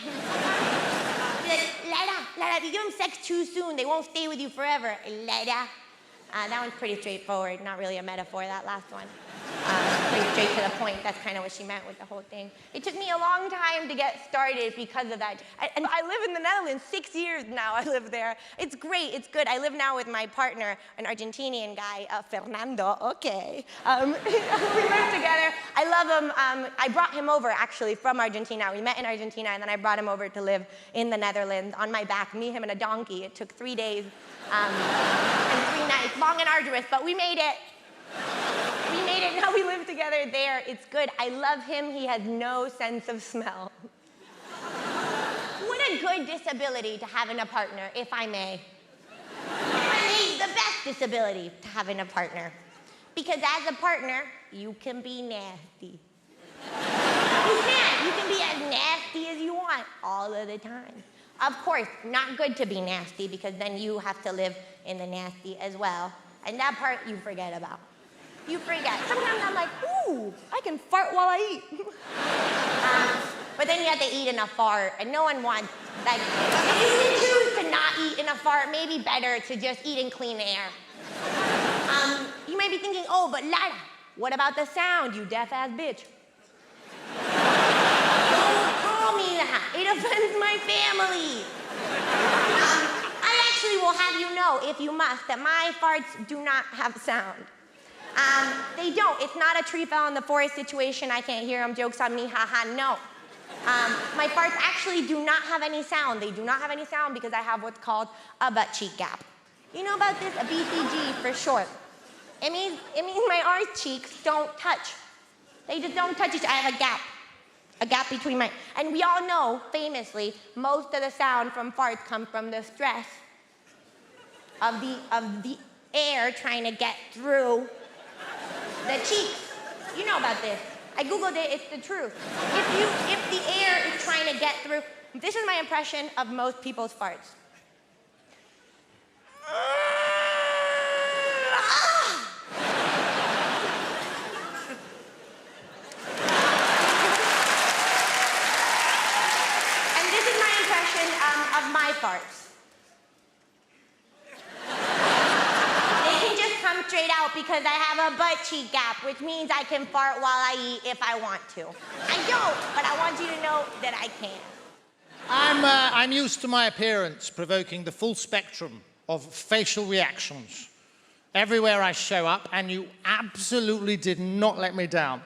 Lara, if you give them sex too soon, they won't stay with you forever. Lara. That one's pretty straightforward, not really a metaphor, that last one. Pretty straight to the point, that's kind of what she meant with the whole thing. It took me a long time to get started because of that. And I live in the Netherlands, 6 years now I live there. It's great, it's good. I live now with my partner, an Argentinian guy, Fernando, okay. We live together, I love him. I brought him over, actually, from Argentina. We met in Argentina, and then I brought him over to live in the Netherlands on my back, me, him, and a donkey. It took 3 days and 3 nights, long and arduous, but we made it. We made it, now we live together there. It's good. I love him. He has no sense of smell. What a good disability to have in a partner, if I may. The best disability to have in a partner. Because as a partner, you can be nasty. You can be as nasty as you want all of the time. Of course, not good to be nasty because then you have to live in the nasty as well. And that part you forget about. You forget. Sometimes I'm like, ooh, I can fart while I eat. But then you have to eat in a fart, and no one wants, like, if you can choose to not eat in a fart, maybe better to just eat in clean air. You might be thinking, oh, but Lara, what about the sound, you deaf-ass bitch? Don't call me that. It offends my family. I actually will have you know, if you must, that my farts do not have sound. They don't. It's not a tree fell in the forest situation. I can't hear them. Joke's on me. Haha. No. My farts actually do not have any sound. They do not have any sound because I have what's called a butt cheek gap. You know about this? A BCG for short. It means my arse cheeks don't touch. They just don't touch each other. I have a gap. A gap between my... And we all know, famously, most of the sound from farts come from the stress of the air trying to get through the cheeks. You know about this. I Googled it, it's the truth. If the air is trying to get through, this is my impression of most people's farts. And this is my impression of my farts. Come straight out because I have a butt cheek gap, which means I can fart while I eat if I want to. I don't, but I want you to know that I can. I'm used to my appearance provoking the full spectrum of facial reactions everywhere I show up, and you absolutely did not let me down.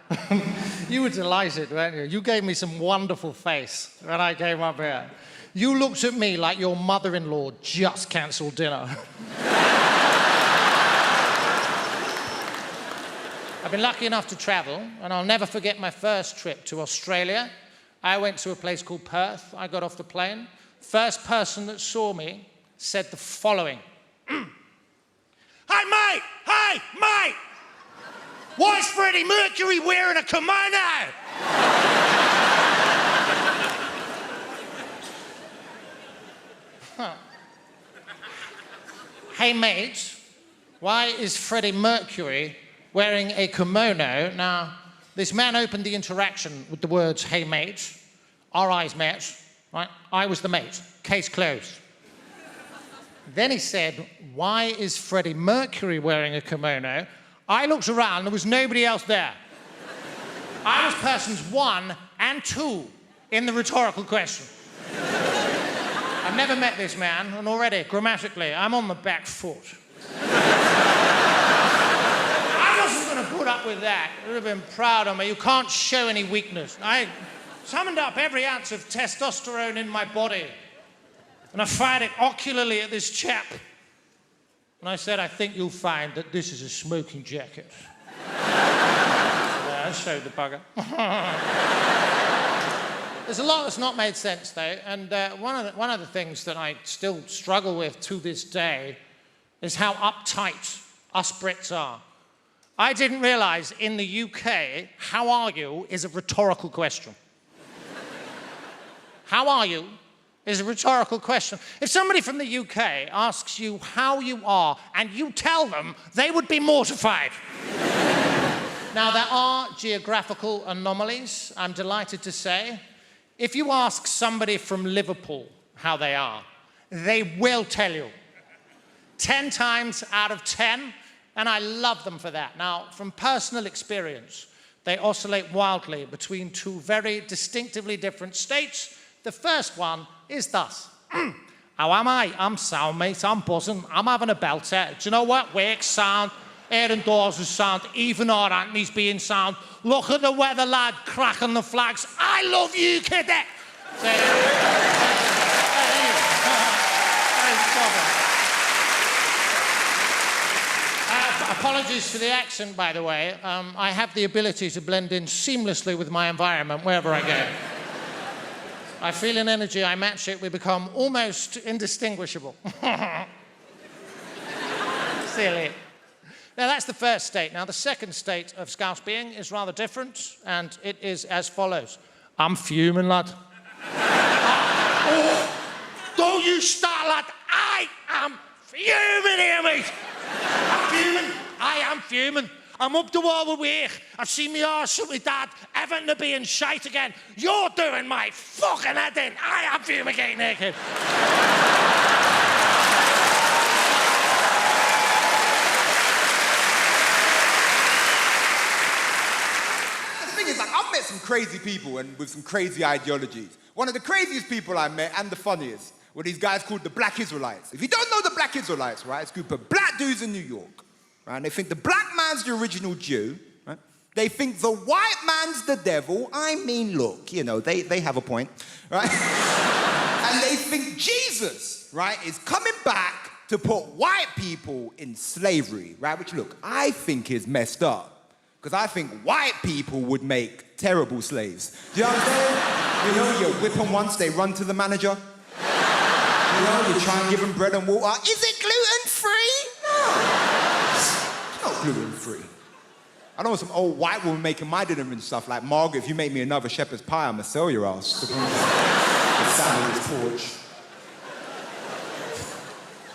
You were delighted, weren't you? You gave me some wonderful face when I came up here. You looked at me like your mother-in-law just cancelled dinner. I've been lucky enough to travel, and I'll never forget my first trip to Australia. I went to a place called Perth. I got off the plane. First person that saw me said the following. Hey, mate! Hey, mate! Why is Freddie Mercury wearing a kimono? Hey, mate, why is Freddie Mercury wearing a kimono? Now, this man opened the interaction with the words, hey, mate, our eyes met, right? I was the mate, case closed. Then he said, why is Freddie Mercury wearing a kimono? I looked around, there was nobody else there. I was persons 1 and 2 in the rhetorical question. I've never met this man, and already, grammatically, I'm on the back foot. I wasn't going to put up with that. You would have been proud of me. You can't show any weakness. I summoned up every ounce of testosterone in my body, and I fired it ocularly at this chap. And I said, I think you'll find that this is a smoking jacket. Yeah, I showed the bugger. There's a lot that's not made sense, though, and one of the things that I still struggle with to this day is how uptight us Brits are. I didn't realise in the UK, how are you is a rhetorical question. How are you is a rhetorical question. If somebody from the UK asks you how you are and you tell them, they would be mortified. Now, there are geographical anomalies, I'm delighted to say. If you ask somebody from Liverpool how they are, they will tell you. 10 times out of 10, and I love them for that. Now, from personal experience, they oscillate wildly between 2 very distinctively different states. The first one is thus. How am I? I'm sound, mate. I'm buzzing. I'm having a belter. Do you know what? Work sound. Aaron Dawes is sound. Even our Anthony's being sound. Look at the weather, lad, cracking the flags. I love you, cadet. Apologies for the accent, by the way. I have the ability to blend in seamlessly with my environment wherever I go. I feel an energy, I match it, we become almost indistinguishable. Silly. Now, that's the first state. Now, the second state of Scouse being is rather different, and it is as follows. I'm fuming, lad. Oh, don't you start, lad. I am fuming here, mate. I'm fuming. I am fuming. I'm up the wall with work. I've seen me arse with my dad. Eventim to being shite again. You're doing my fucking head in. I am fumigating here, kid. I've met some crazy people and with some crazy ideologies. One of the craziest people I met, and the funniest, were these guys called the Black Israelites. If you don't know the Black Israelites, right, it's a group of black dudes in New York, right, and they think the black man's the original Jew, right? They think the white man's the devil. I mean, look, you know, they have a point, right? And they think Jesus, right, is coming back to put white people in slavery, right? Which, look, I think is messed up. Because I think white people would make terrible slaves. Do you know what I'm saying? You know, you whip them once, they run to the manager. You know, you try and give them bread and water. Is it gluten-free? No. It's not gluten-free. I know some old white woman making my dinner and stuff like, Margaret, if you make me another shepherd's pie, I'm gonna sell your ass. Sandwich porch.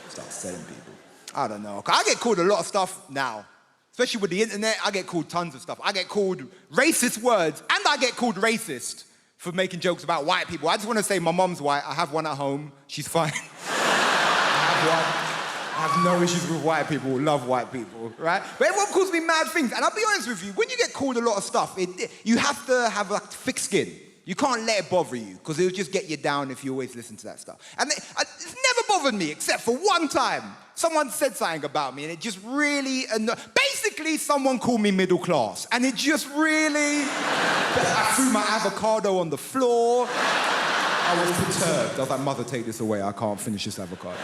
Start selling people. I don't know. I get called a lot of stuff now. Especially with the internet, I get called tons of stuff. I get called racist words, and I get called racist for making jokes about white people. I just want to say my mom's white. I have one at home. She's fine. I have no issues with white people. Love white people, right? But everyone calls me mad things. And I'll be honest with you, when you get called a lot of stuff, you have to have like thick skin. You can't let it bother you, because it'll just get you down if you always listen to that stuff. And it's never bothered me, except for one time. Someone said something about me, and it just really annoyed. Basically, someone called me middle class, and it just really... I threw my avocado on the floor. I was perturbed. I was like, mother, take this away. I can't finish this avocado.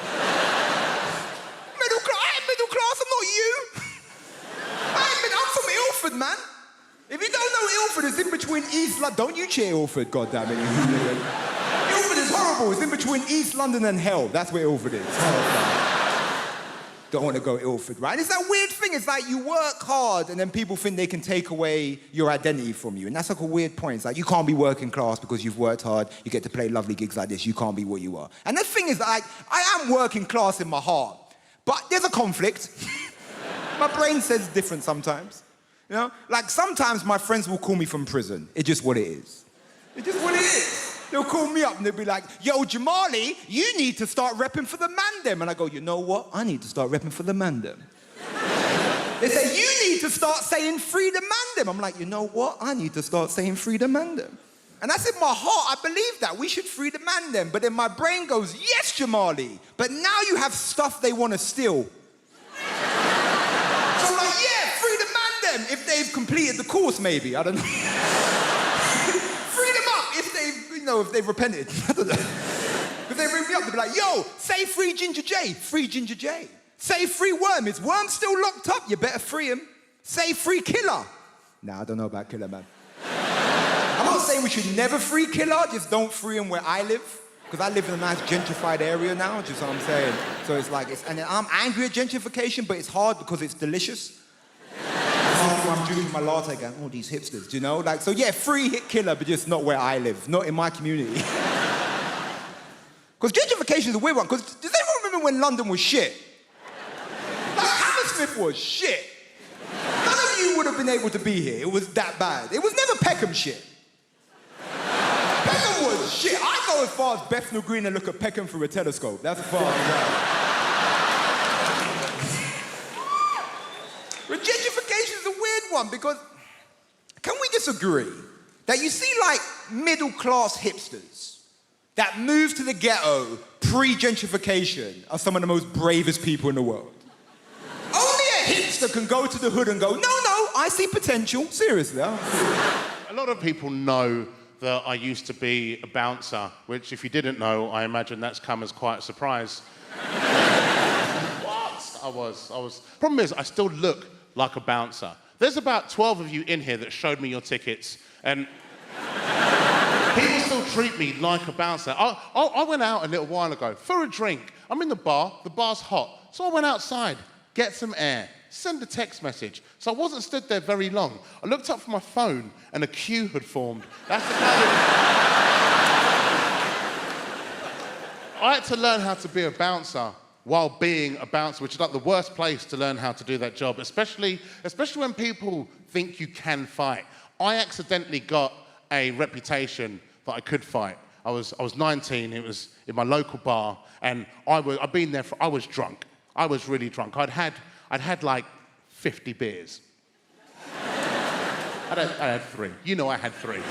Middle class? I ain't middle class. I'm not you. I'm from Ilford, man. If you don't know Ilford, it's in between East London. Don't you cheer Ilford, goddammit, you hooligan. Ilford is horrible. It's in between East London and hell. That's where Ilford is. don't want to go Ilford, right? And it's that weird thing. It's like you work hard and then people think they can take away your identity from you. And that's like a weird point. It's like you can't be working class because you've worked hard. You get to play lovely gigs like this. You can't be what you are. And the thing is, like, I am working class in my heart, but there's a conflict. My brain says different sometimes. You know? Like, sometimes my friends will call me from prison. It's just what it is. It's just what it is. They'll call me up and they'll be like, yo, Jamali, you need to start repping for the mandem. And I go, you know what? I need to start repping for the mandem. They say, you need to start saying free the mandem. I'm like, you know what? I need to start saying free the mandem. And that's in my heart. I believe that. We should free the mandem. But then my brain goes, yes, Jamali. But now you have stuff they want to steal. So I'm like, yeah, free the mandem. If they've completed the course, maybe. I don't know. If they've repented. I don't know. If they ring me up, they'll be like, yo, say free Ginger J. Free Ginger J. Say free Worm. Is Worm still locked up? You better free him. Say free Killer. Nah, I don't know about Killer, man. I'm not saying we should never free Killer, just don't free him where I live. Because I live in a nice gentrified area now, just what I'm saying. So it's like, and I'm angry at gentrification, but it's hard because it's delicious. I'm drinking my latte again. Oh, these hipsters, do you know? Like, so yeah, free hit Killer, but just not where I live, not in my community. Because gentrification is a weird one, because does anyone remember when London was shit? Like, Hammersmith was shit. None of you would have been able to be here. It was that bad. It was never Peckham shit. Peckham was shit. I go as far as Bethnal Green and look at Peckham through a telescope. That's as far as I go. Gentrification is a weird one because can we disagree that you see like middle-class hipsters that moved to the ghetto pre-gentrification are some of the most bravest people in the world? Only a hipster can go to the hood and go, no, I see potential. Seriously. A lot of people know that I used to be a bouncer, which if you didn't know, I imagine that's come as quite a surprise. What? I was. Problem is, I still look like a bouncer. There's about 12 of you in here that showed me your tickets, and people still treat me like a bouncer. I went out a little while ago for a drink. I'm in the bar's hot, so I went outside, get some air, send a text message. So I wasn't stood there very long. I looked up from my phone, and a queue had formed. That's the kind of... I had to learn how to be a bouncer while being a bouncer, which is like the worst place to learn how to do that job, especially when people think you can fight. I accidentally got a reputation that I could fight. I was 19, it was in my local bar, and I'd been there I was drunk. I was really drunk. I'd had like 50 beers. I had 3. You know I had 3.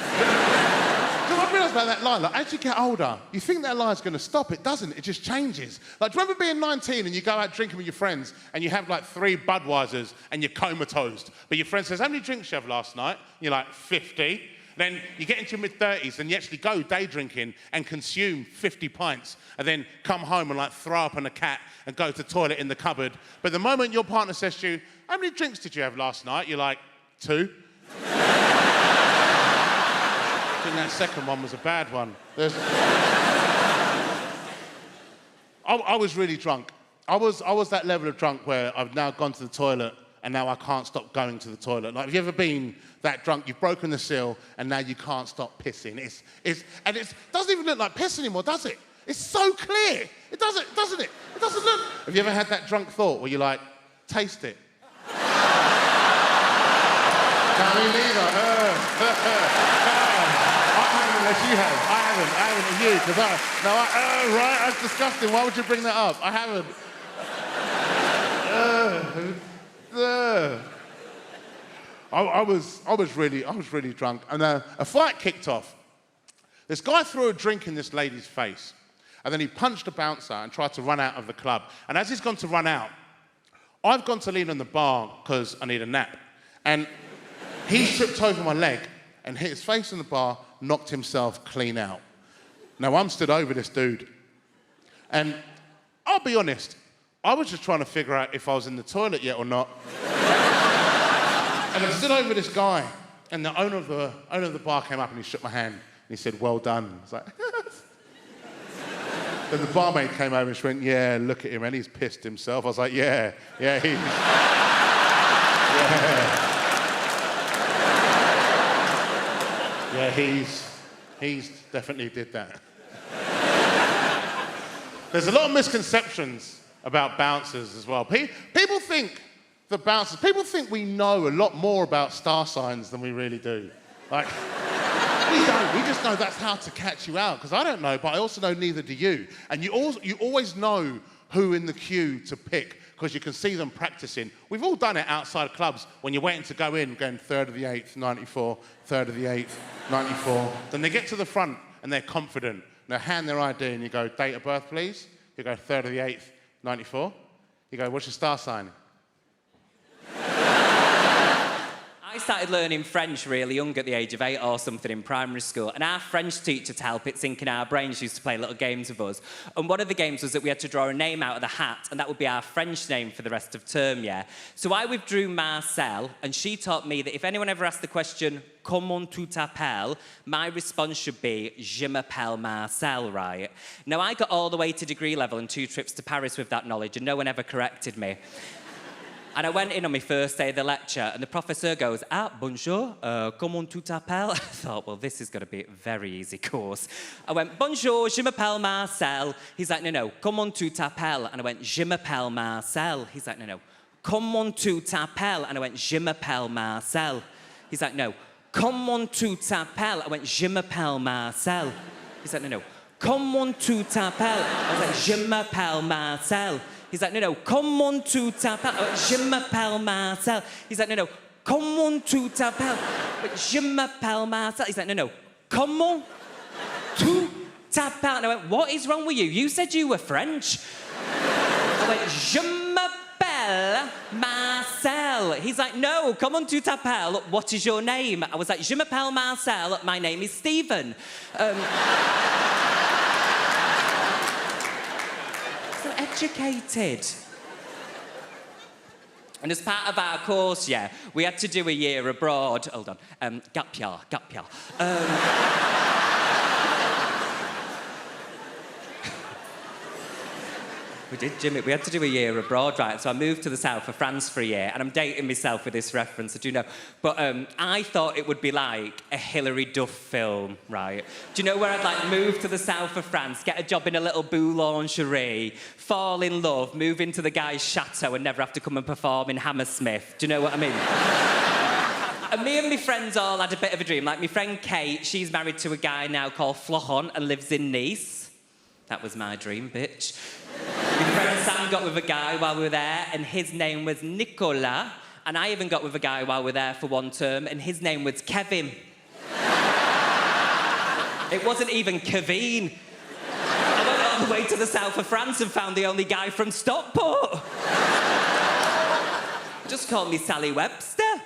I realised about that line, like, as you get older, you think that line's going to stop. It doesn't. It just changes. Like, do you remember being 19 and you go out drinking with your friends and you have, like, 3 Budweisers and you're comatose, but your friend says, how many drinks did you have last night? And you're like, 50. Then you get into your mid-30s and you actually go day drinking and consume 50 pints and then come home and, like, throw up on a cat and go to the toilet in the cupboard. But the moment your partner says to you, how many drinks did you have last night? You're like, 2. I think that second one was a bad one. I was really drunk. I was that level of drunk where I've now gone to the toilet and now I can't stop going to the toilet. Like, have you ever been that drunk? You've broken the seal and now you can't stop pissing. It doesn't even look like piss anymore, does it? It's so clear. It doesn't it? It doesn't look... Have you ever had that drunk thought where you're like, taste it? Can't me neither. Unless you have. I haven't, you, because right, that's disgusting. Why would you bring that up? I haven't. I was really drunk, and a fight kicked off. This guy threw a drink in this lady's face, and then he punched a bouncer and tried to run out of the club. And as he's gone to run out, I've gone to lean on the bar because I need a nap. And he tripped over my leg and hit his face on the bar, knocked himself clean out. Now, I'm stood over this dude. And I'll be honest, I was just trying to figure out if I was in the toilet yet or not. And I stood over this guy, and the owner of the bar came up and he shook my hand, and he said, well done. I was like, Then the barmaid came over and she went, yeah, look at him, and he's pissed himself. I was like, yeah, he's... Yeah, he's definitely did that. There's a lot of misconceptions about bouncers as well. People think we know a lot more about star signs than we really do. Like, we don't. We just know that's how to catch you out. Because I don't know, but I also know neither do you. And you always know who in the queue to pick because you can see them practicing. We've all done it outside clubs when you're waiting to go in, going 3rd of the 8th, 94, 3rd of the 8th, 94. Then they get to the front and they're confident. They hand their ID and you go, date of birth, please. You go, 3rd of the 8th, 94. You go, what's your star sign? I started learning French really young at the age of 8 or something in primary school, and our French teacher, to help it sink in our brains, used to play little games with us. And one of the games was that we had to draw a name out of the hat, and that would be our French name for the rest of term, yeah? So I withdrew Marcel, and she taught me that if anyone ever asked the question, comment tu t'appelles, my response should be, je m'appelle Marcel, right? Now, I got all the way to degree level and 2 trips to Paris with that knowledge, and no one ever corrected me. And I went in on my first day of the lecture, and the professor goes, bonjour, comment tu t'appelles? I thought, well, this is going to be a very easy course. I went, bonjour, je m'appelle Marcel. He's like, no, comment tu t'appelles? And I went, je m'appelle Marcel. He's like, no, comment tu t'appelles? And I went, je m'appelle Marcel. He's like, no, comment tu t'appelles? I went, je m'appelle Marcel. He's like, no, comment tu t'appelles? I was like, je m'appelle Marcel. He's like, no, comment tu t'appelles? Je m'appelle Marcel. He's like, no, comment tu t'appelles? Je m'appelle Marcel. He's like, no, comment tu t'appelles? And I went, what is wrong with you? You said you were French. I went, je m'appelle Marcel. He's like, no, comment tu t'appelles? What is your name? I was like, je m'appelle Marcel. My name is Stephen. Educated. And as part of our course, yeah, we had to do a year abroad. Hold on. Gap year. We did, Jimmy. We had to do a year abroad, right? So I moved to the south of France for a year, and I'm dating myself with this reference, I do know. But I thought it would be like a Hilary Duff film, right? Do you know where I'd like move to the south of France, get a job in a little boulangerie, fall in love, move into the guy's chateau and never have to come and perform in Hammersmith? Do you know what I mean? And me and my friends all had a bit of a dream. Like my friend Kate, she's married to a guy now called Florent and lives in Nice. That was my dream, bitch. My friend Sam got with a guy while we were there, and his name was Nicolas. And I even got with a guy while we were there for 1 term, and his name was Kevin. It wasn't even Kevin. I went all the way to the south of France and found the only guy from Stockport. Just called me Sally Webster.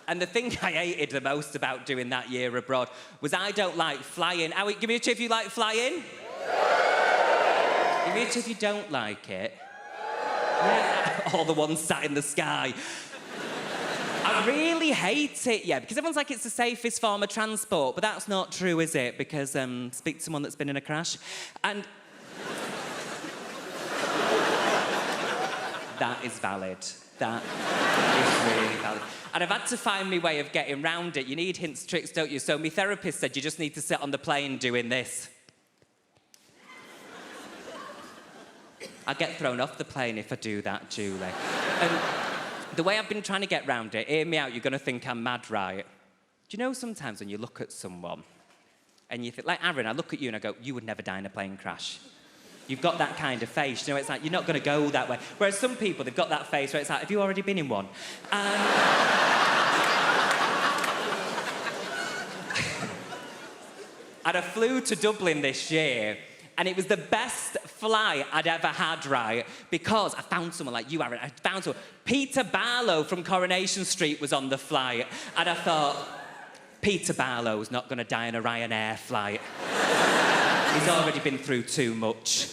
And the thing I hated the most about doing that year abroad was I don't like flying. Give me a cheer if you like flying. Give me a cheer if you don't like it. Yeah, all the ones sat in the sky. I really hate it, yeah, because everyone's like it's the safest form of transport, but that's not true, is it? Because speak to someone that's been in a crash. And that is valid. That is really valid. And I've had to find my way of getting round it. You need hints, tricks, don't you? So my therapist said you just need to sit on the plane doing this. I get thrown off the plane if I do that, Julie. And the way I've been trying to get round it, hear me out, you're going to think I'm mad, right? Do you know sometimes when you look at someone and you think, like Aaron, I look at you and I go, you would never die in a plane crash. You've got that kind of face, you know, it's like, you're not going to go that way. Whereas some people, they've got that face where it's like, have you already been in one? And I flew to Dublin this year, and it was the best flight I'd ever had, right? Because I found someone like you, Aaron. I found someone. Peter Barlow from Coronation Street was on the flight, and I thought, Peter Barlow's not going to die in a Ryanair flight. He's already been through too much.